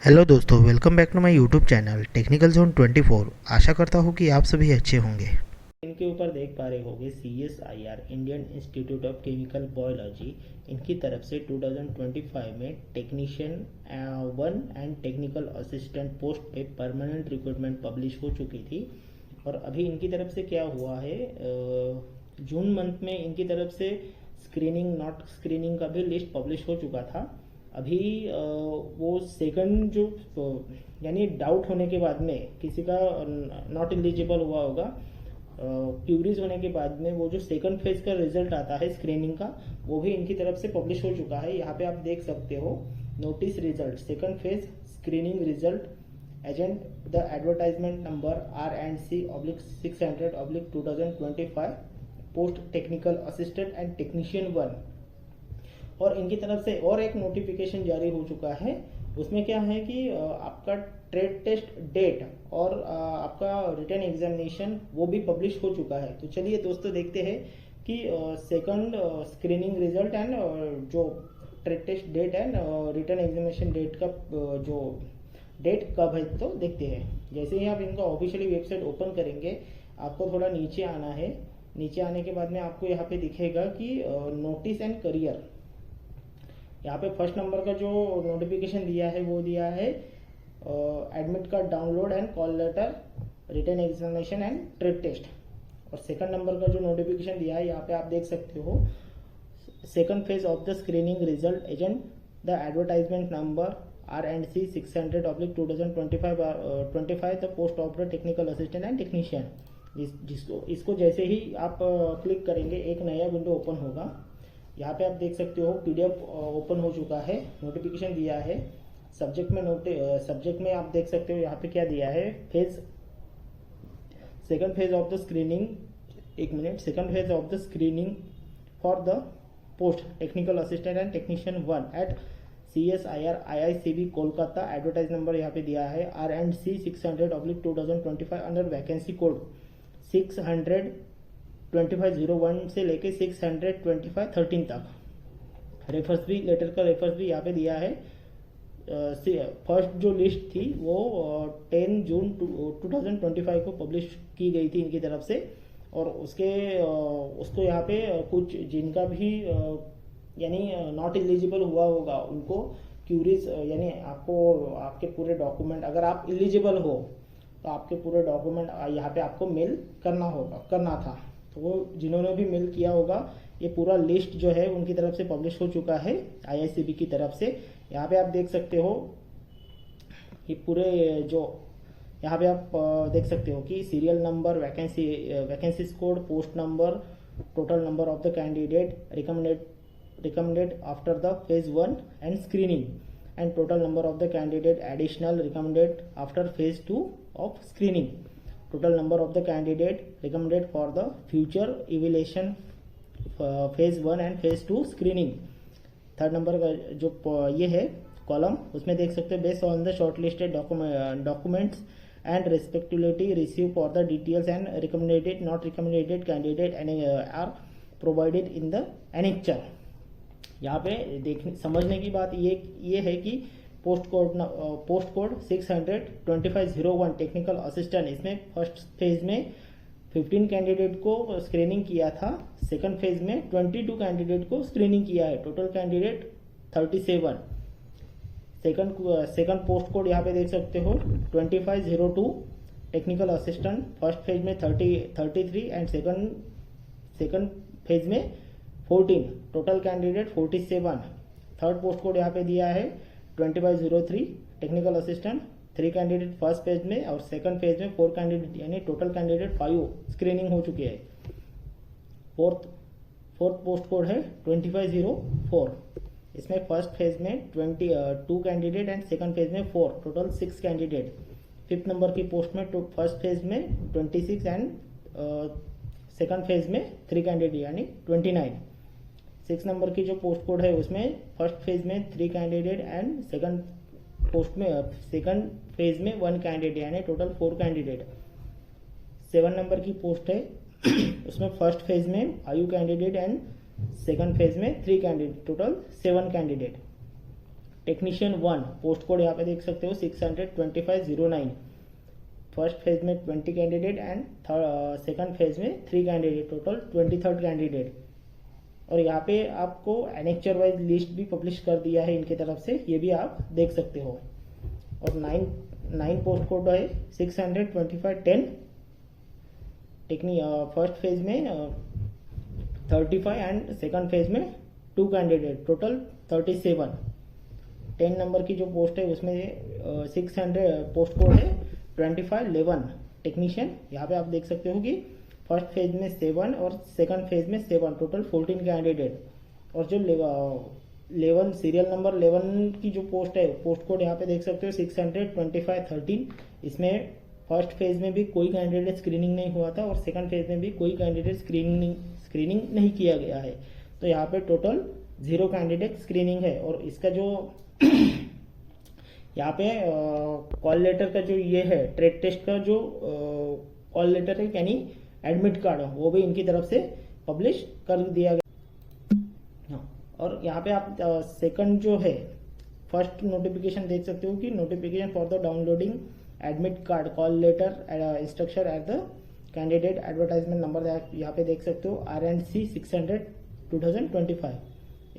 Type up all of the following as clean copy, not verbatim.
Hello दोस्तों, welcome back to my YouTube channel technical zone 24। आशा करता हूँ कि आप सभी अच्छे होंगे। इनके ऊपर देख पा रहे होंगे CSIR Indian institute of chemical biology इनकी तरफ से 2025 में technician 1 and technical assistant post पे परमानेंट रिक्रूटमेंट पब्लिश हो चुकी थी। और अभी इनकी तरफ से क्या हुआ है, जून मंथ में इनकी तरफ से स्क्रीनिंग नॉट स्क्रीनिंग का भी लिस्ट पब्लिश हो चुका था। अभी वो सेकंड जो यानी डाउट होने के बाद में किसी का नॉट एलिजिबल हुआ होगा, क्यूरीज होने के बाद में वो जो सेकंड फेज का रिजल्ट आता है स्क्रीनिंग का, वो भी इनकी तरफ से पब्लिश हो चुका है। यहाँ पे आप देख सकते हो notice result second phase screening result agent the advertisement number RNC/600/2025 post technical assistant and technician 1। और इनकी तरफ से और एक नोटिफिकेशन जारी हो चुका है। उसमें क्या है कि आपका ट्रेड टेस्ट डेट और आपका रिटर्न एग्जामिनेशन वो भी पब्लिश हो चुका है। तो चलिए दोस्तों देखते हैं कि सेकंड स्क्रीनिंग रिजल्ट एंड जो trade test date and return examination date का जो डेट कब है, तो देखते हैं। जैसे ही आप इनका ऑफिशियली वेबसाइट ओपन करेंगे, आपको थोड़ा नीचे आना है। नीचे आने के बाद में आपको यहाँ पे दिखेगा कि नोटिस एंड करियर। यहाँ पे फर्स्ट नंबर का जो नोटिफिकेशन दिया है वो दिया है admit card download and call letter return examination and trade test. और सेकंड नंबर का जो नोटिफिकेशन दिया है, यहाँ पे आप देख सकते हो second phase of the screening result agent the advertisement number RNC/600/2025 the post of the technical assistant and technician. इसको जैसे ही आप क्लिक करेंगे एक नया विंडो ओपन होगा। यहाँ पे आप देख सकते हो PDF ओपन हो चुका है, नोटिफिकेशन दिया है। सब्जेक्ट में आप देख सकते हो यहाँ पे क्या दिया है, second phase of the screening, एक minute, second phase of the screening for the post technical assistant and technician 1 at CSIR IICB Kolkata. Advertise number यहाँ पे दिया है RNC/600/2025 अंडर वैकेंसी कोड 62501 से लेके 62513 तक। रेफर्स भी, लेटर का रेफर्स भी यहाँ पे दिया है। फर्स्ट जो लिस्ट थी वो 10 जून 2025 को पब्लिश की गई थी इनकी तरफ से। और उसको यहाँ पे कुछ जिनका भी यानी नॉट एलिजिबल हुआ होगा उनको क्यूरीज, यानी आपको आपके पूरे डॉक्यूमेंट, अगर आप एलिजिबल हो तो आपके पूरे डॉक्यूमेंट यहाँ पे आपको मेल करना था। तो वो जिन्होंने भी मेल किया होगा, ये पूरा लिस्ट जो है उनकी तरफ से पब्लिश हो चुका है IICB की तरफ से। यहाँ पे आप देख सकते हो ये पूरे जो यहाँ पे आप देख सकते हो कि serial number, vacancy code, post number, total number of the candidate recommended after the phase 1 and screening, and total number of the candidate additional recommended after phase 2 of screening, total number of the candidate recommended for the future evaluation phase 1 and phase 2 screening। Third number का जो ये है column, उसमें देख सकते हो based on the shortlisted documents and respectively receive for the details and recommended not recommended candidate and are provided in the annexure। यहाँ पे समझने की बात ये है कि पोस्ट कोड 600/2501 टेक्निकल असिस्टेंट, इसमें फर्स्ट फेज में 15 कैंडिडेट को स्क्रीनिंग किया था। सेकंड फेज में 22 कैंडिडेट को स्क्रीनिंग किया है, total candidate 37। Second post code यहाँ पे देख सकते हो 2502 टेक्निकल असिस्टेंट, फर्स्ट फेज में 33 एंड सेकंड फेज में 14, total candidate 47। Third post code यहाँ पे दिया है 2503 technical assistant, 3 candidate first phase में और सेकंड फेज में 4 कैंडिडेट, यानी टोटल कैंडिडेट 5 स्क्रीनिंग हो चुकी है। फोर्थ पोस्ट कोड है 2504, इसमें फर्स्ट फेज में 2 कैंडिडेट एंड सेकंड फेज में 4, टोटल 6 कैंडिडेट। फिफ्थ नंबर की पोस्ट में फर्स्ट फेज में 26 एंड सेकंड फेज में 3 कैंडिडेट यानी 29। 6 नंबर की जो पोस्ट कोड है उसमें फर्स्ट फेज में 3 कैंडिडेट एंड सेकंड फेज में 1 कैंडिडेट यानी टोटल 4 कैंडिडेट। 7 नंबर की पोस्ट है उसमें फर्स्ट फेज में 5 कैंडिडेट एंड सेकंड फेज में 3 candidate, total 7 candidate. Technician 1 post code यहाँ पे देख सकते हो 62509। फर्स्ट फेज में 20 कैंडिडेट एंड सेकंड फेज में 3 कैंडिडेट, टोटल 23rd कैंडिडेट। और यहाँ पे आपको एनेक्चर वाइज लिस्ट भी पब्लिश कर दिया है इनकी तरफ से, ये भी आप देख सकते हो। और 9 पोस्ट कोड है 62510। फर्स्ट फेज में 35 एंड सेकंड फेज में 2 कैंडिडेट, टोटल 37। 10 नंबर की जो पोस्ट है उसमें 600 पोस्ट कोड है 2511 टेक्नीशियन। यहाँ पे आप देख सकते हो कि फर्स्ट फेज में 7 और सेकंड फेज में 7, टोटल 14 कैंडिडेट। और जो 11 सीरियल नंबर 11 की जो पोस्ट है, पोस्ट कोड यहाँ पे देख सकते हो 62513। इसमें फर्स्ट फेज में भी कोई कैंडिडेट स्क्रीनिंग नहीं हुआ था और सेकंड फेज में भी कोई कैंडिडेट स्क्रीनिंग नहीं किया गया है। तो यहाँ पे टोटल 0 कैंडिडेट स्क्रीनिंग है। और इसका जो यहाँ पे कॉल लेटर का जो ये है, ट्रेड टेस्ट का जो कॉल लेटर है यानी एडमिट कार्ड, वो भी इनकी तरफ से पब्लिश कर दिया गया। हाँ, और यहाँ पे आप सेकंड जो है फर्स्ट नोटिफिकेशन देख सकते हो कि notification for the downloading admit card call letter instruction at the candidate advertisement number यहाँ पे देख सकते हो RNC 600/2025।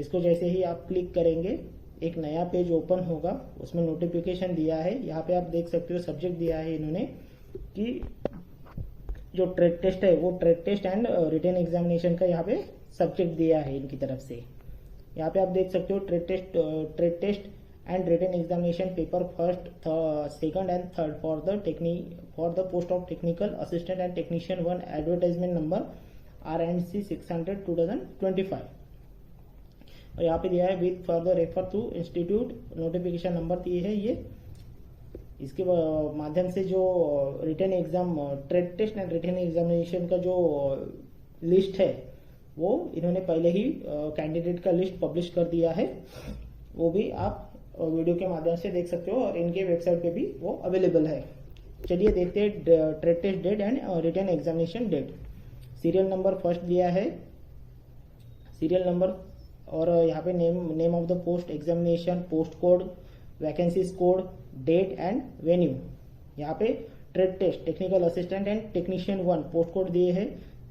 इसको जैसे ही आप क्लिक करेंगे एक नया पेज ओपन होगा, उसमें नोटिफिकेशन दिया है। यहाँ पे आप देख सकते हो सब्जेक्ट दिया है इन्होंने कि जो ट्रेड टेस्ट है वो trade test and written examination का यहाँ पे सब्जेक्ट दिया है इनकी तरफ से। यहाँ पे आप देख सकते हो trade test and written examination paper first, second and third for the post of technical assistant and technician 1 advertisement number RNC 600/2025। और यहाँ पे दिया है with further refer to institute, notification number दिए है ये। इसके माध्यम से जो written exam trade test and written examination का जो लिस्ट है वो इन्होंने पहले ही कैंडिडेट का लिस्ट पब्लिश कर दिया है, वो भी आप वीडियो के माध्यम से देख सकते हो और इनके वेबसाइट पे भी वो अवेलेबल है। चलिए देखते हैं trade test date and written examination date. Serial number first दिया है, सीरियल नंबर, और यहाँ पे name of the post, examination, post code, vacancies code, date and venue. यहाँ पे trade test technical assistant and technician 1 post code दिए है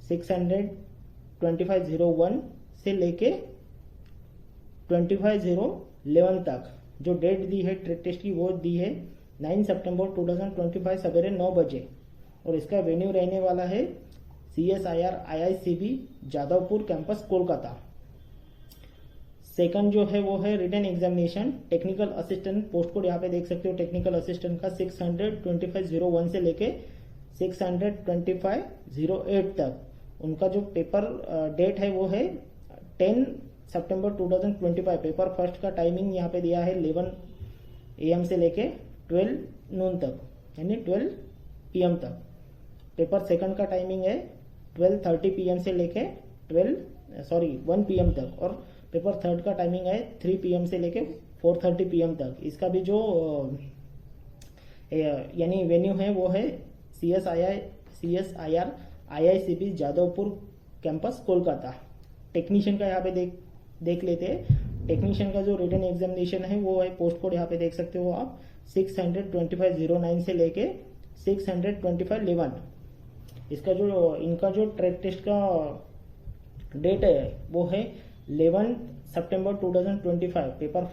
600/2501 से लेके 25/011 तक। जो डेट दी है ट्रेड टेस्ट की वो दी है 9 सितंबर 2025 सवेरे 9 बजे। और इसका वेन्यू रहने वाला है CSIR IICB Jadavpur campus Kolkata. Second जो है वो है written examination technical assistant, post code यहाँ पे देख सकते हो टेक्निकल असिस्टेंट का 600/2501 से लेके 600/2508 तक। उनका जो पेपर डेट है वो है 10 सितंबर 2025। पेपर फर्स्ट का टाइमिंग यहाँ पे दिया है 11 AM से लेके 12 नून तक, यानी 12 PM तक। पेपर सेकंड का टाइमिंग है 12:30 PM से लेके 1 PM तक। और पेपर थर्ड का टाइमिंग है 3 PM से लेके 4:30 PM तक। इसका भी जो यानी वेन्यू है वो है CSIR IICB Jadavpur campus Kolkata. Technician का यहाँ पे देख लेते हैं। टेक्नीशियन का जो रिटन एग्जामिनेशन है वो है, पोस्ट कोड यहाँ पे देख सकते हो आप 600/2509 से लेके 600/2511। इसका जो इनका जो ट्रेड टेस्ट का डेट है वो है 11 सितंबर 2025। पेपर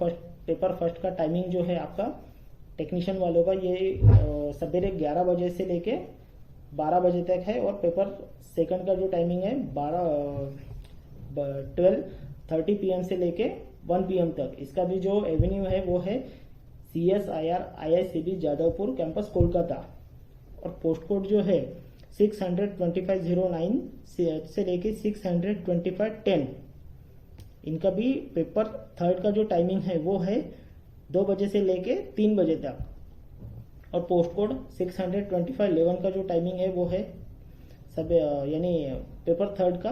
फर्स्ट का टाइमिंग जो है आपका टेक्नीशियन वालों का ये सवेरे 11 बजे से लेके 12 बजे तक है। और पेपर सेकंड का जो टाइमिंग है 12:30 PM से लेके 1 PM तक। इसका भी जो एवेन्यू है वो है CSIR IICB Jadavpur campus Kolkata. और पोस्ट कोड जो है 600/2509 से लेके 600/2510। इनका भी पेपर थर्ड का जो टाइमिंग है वो है 2 बजे से लेके 3 बजे तक। और पोस्ट कोड 600/2511 का जो टाइमिंग है वो है सब यानी पेपर थर्ड का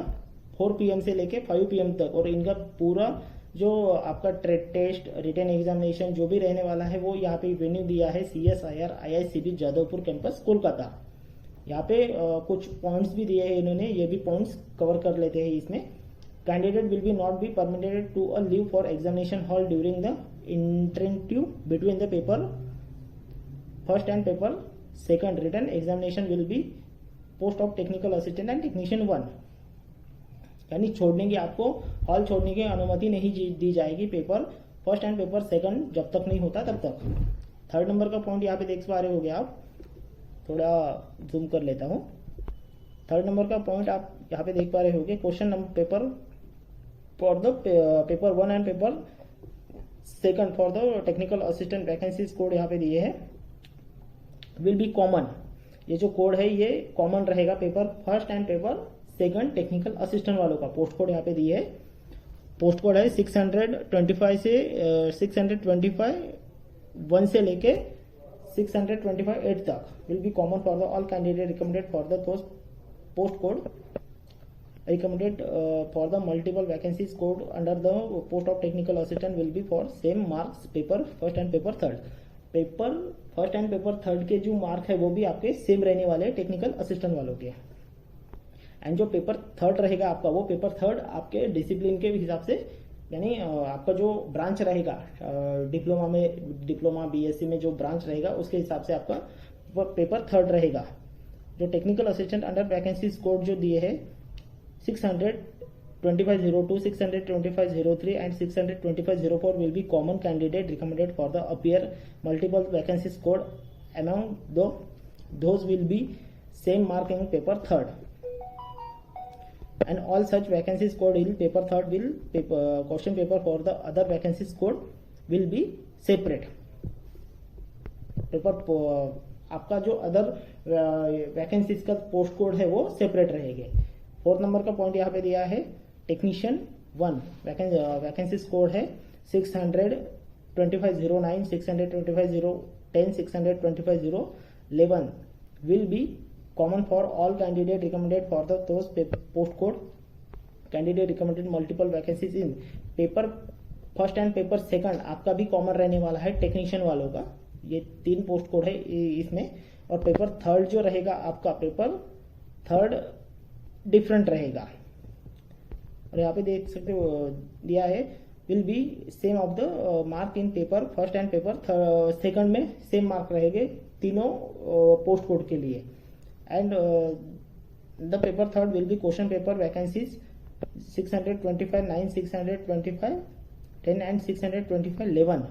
4 PM से लेके 5 PM तक। और इनका पूरा जो आपका ट्रेड टेस्ट रिटन एग्जामिनेशन जो भी रहने वाला है वो यहाँ पे वेन्यू दिया है CSIR IICB Jadavpur campus Kolkata. यहाँ पे कुछ पॉइंट्स भी दिए हैं इन्होंने, ये भी पॉइंट्स कवर कर लेते हैं इसमें। Candidate will be not be permitted to a leave for examination hall during the interactive between the paper first and paper second. Written examination will be post of technical assistant and technician 1. यानी छोड़ने की, आपको hall छोड़ने की अनुमति नहीं दी जाएगी paper first and paper second जब तक नहीं होता तब तक. थर्ड नंबर का पॉइंट यहाँ पे देख पा रहे होगे आप, थोड़ा जूम कर लेता हूँ. थर्ड नंबर का पॉइंट आप यहाँ पे देख पा रहे होगे, question number paper for the paper 1 and paper second for the technical assistant vacancies code यहाँ पे दिए हैं. विल बी कॉमन, ये जो कोड है ये कॉमन रहेगा paper first and paper second technical assistant वालों का. पोस्ट कोड यहाँ पे दिए है, पोस्ट कोड है 625 से 625 1 से लेके 625 8 तक. Will be common for the all candidate recommended for the post code recommended for the multiple vacancies code under the post of technical assistant will be for same marks paper first and paper third. Paper first and paper third के जो mark है वो भी आपके same रहने वाले हैं technical assistant वालों के. एंड जो पेपर थर्ड रहेगा आपका, वो पेपर थर्ड आपके डिसिप्लिन के हिसाब से, यानी आपका जो ब्रांच रहेगा डिप्लोमा बीएससी में जो ब्रांच रहेगा उसके हिसाब से आपका पेपर थर्ड रहेगा. जो technical assistant under vacancies code जो दिए है 62502, 62503 and 62504 will be common candidate recommended for the appear multiple vacancies code. Among those will be same mark in paper third. And all such vacancies code in paper third will question paper for the other vacancies code will be separate. Paper आपका जो other vacancies का post code है वो separate रहेंगे. Fourth number का point यहाँ पे दिया है टेक्नीशियन 1 वैकेंसीज कोड है 62509, 62510, 62511 will be common for all candidate recommended for the post code. Candidate recommended multiple vacancies in paper first and paper second आपका भी कॉमन रहने वाला है टेक्नीशियन वालों का. ये 3 पोस्ट कोड है इसमें. और पेपर थर्ड जो रहेगा आपका, पेपर थर्ड डिफरेंट रहेगा. और यहाँ पे देख सकते हो दिया है will be same of the mark in paper first and paper second में सेम मार्क रहेंगे तीनों पोस्ट कोड के लिए. And the paper third will be question paper vacancies 625 9, 625 10 and 625 11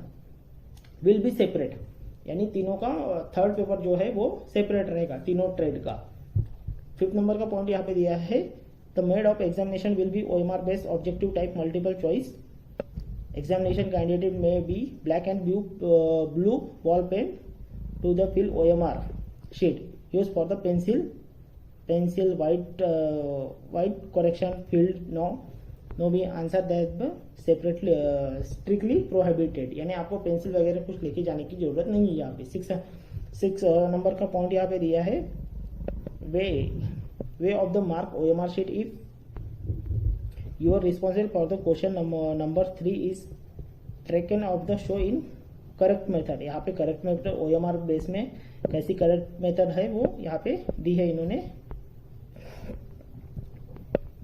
will be separate. यानी तीनों का थर्ड पेपर जो है वो सेपरेट रहेगा तीनों ट्रेड का. फिफ्थ नंबर का पॉइंट यहाँ पे दिया है the mode of examination will be OMR based objective type multiple choice. Examination candidate में be black and blue ball pen to the fill OMR sheet use for the pencil white correction field no be answer that separately strictly prohibited. यानी आपको pencil वगैरह कुछ लेके जाने की जरूरत नहीं है यहाँ पे. 6 नंबर का पॉइंट यहाँ पे दिया है way of the mark OMR sheet if you are responsible for the question number 3 is taken of the show in correct method. यहाँ पे करेक्ट मेथड OMR बेस में कैसी करेक्ट मेथड है वो यहाँ पे दी है इन्होंने.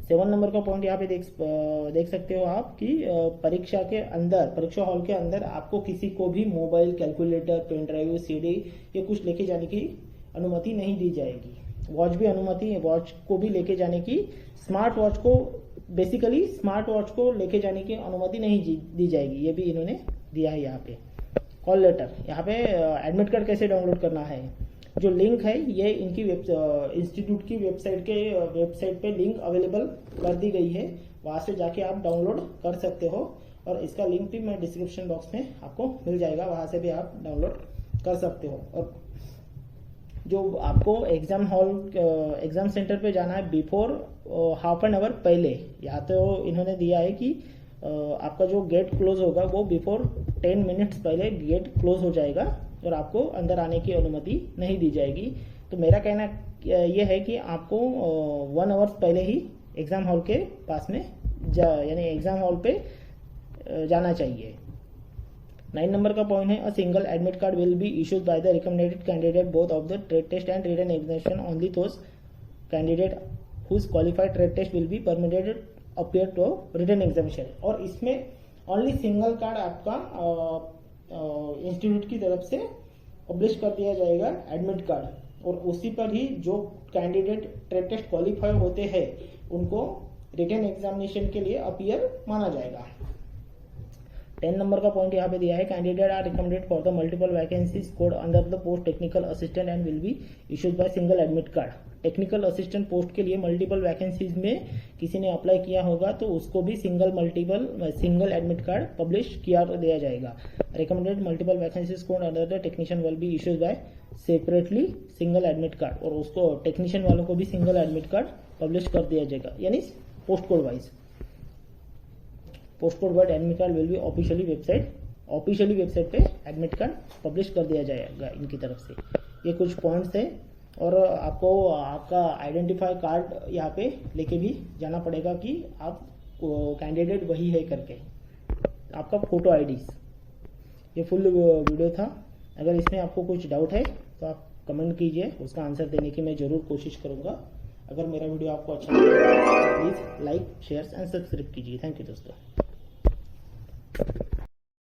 7 नंबर का पॉइंट यहाँ पे देख सकते हो आप कि परीक्षा हॉल के अंदर आपको किसी को भी mobile, calculator, pen drive, CD ये कुछ लेके जाने की अनुमति नहीं दी जाएगी. वॉच भी अनुमति है, वॉच को भी लेके जाने की, स्मार्ट वॉच को लेके जाने की अनुमति नहीं दी जाएगी. ये भी इन्होंने दिया है यहाँ पे. कॉल लेटर, यहाँ पे एडमिट कार्ड कैसे डाउनलोड करना है, जो लिंक है ये इनकी इंस्टीट्यूट की वेबसाइट पे लिंक अवेलेबल कर दी गई है. वहाँ से जाके आप डाउनलोड कर सकते हो और इसका लिंक भी मैं डिस्क्रिप्शन बॉक्स में आपको मिल जाएगा, वहाँ से भी आप डाउनलोड कर सकते हो. और जो आपको एग्जाम सेंटर पे जाना है बिफोर हाफ एन आवर पहले, या तो इन्होंने दिया है कि आपका जो गेट क्लोज होगा वो बिफोर 10 मिनट्स पहले गेट क्लोज हो जाएगा और आपको अंदर आने की अनुमति नहीं दी जाएगी. तो मेरा कहना ये है कि आपको 1 आवर्स पहले ही एग्ज़ाम हॉल के पास में यानी एग्ज़ाम हॉल पे जाना चाहिए. 9 नंबर का पॉइंट है a single admit card will be issued by the recommended candidate both of the trade test and written examination. Only those candidate who qualified trade test will be permitted appear to written examination. और इसमें only single card आपका institute की तरफ से publish कर दिया जाएगा, admit card, और उसी पर ही जो कैंडिडेट ट्रेड टेस्ट क्वालिफाई होते हैं उनको रिटन एग्जामिनेशन के लिए अपीयर माना जाएगा। 10 नंबर का पॉइंट यहाँ पे दिया है, candidate are recommended for the multiple vacancies code under the post technical assistant and will be issued by single admit card. Technical assistant post के लिए मल्टीपल वैकेंसीज में किसी ने अप्लाई किया होगा तो उसको भी सिंगल एडमिट कार्ड पब्लिश किया दिया जाएगा। Recommended multiple vacancies code under the technician will be issued bye separately single admit card, और उसको टेक्नीशियन वालों को भी सिंगल एडमिट कार्ड पब्लिश कर दिया जाएगा, यानी post code wise. Post code wise admit card will B officially website पे एडमिट कार्ड पब्लिश कर दिया जाएगा इनकी तरफ से। ये कुछ पॉइंट्स है, और आपको आपका आइडेंटिफाई कार्ड यहाँ पे लेके भी जाना पड़ेगा कि आप कैंडिडेट वही है करके, आपका फोटो आईडीज। ये फुल वीडियो था। अगर इसमें आपको कुछ डाउट है तो आप कमेंट कीजिए, उसका आंसर देने की मैं ज़रूर कोशिश करूँगा। अगर मेरा वीडियो आपको अच्छा लगे तो please like, share and subscribe कीजिए। थैंक यू दोस्तों।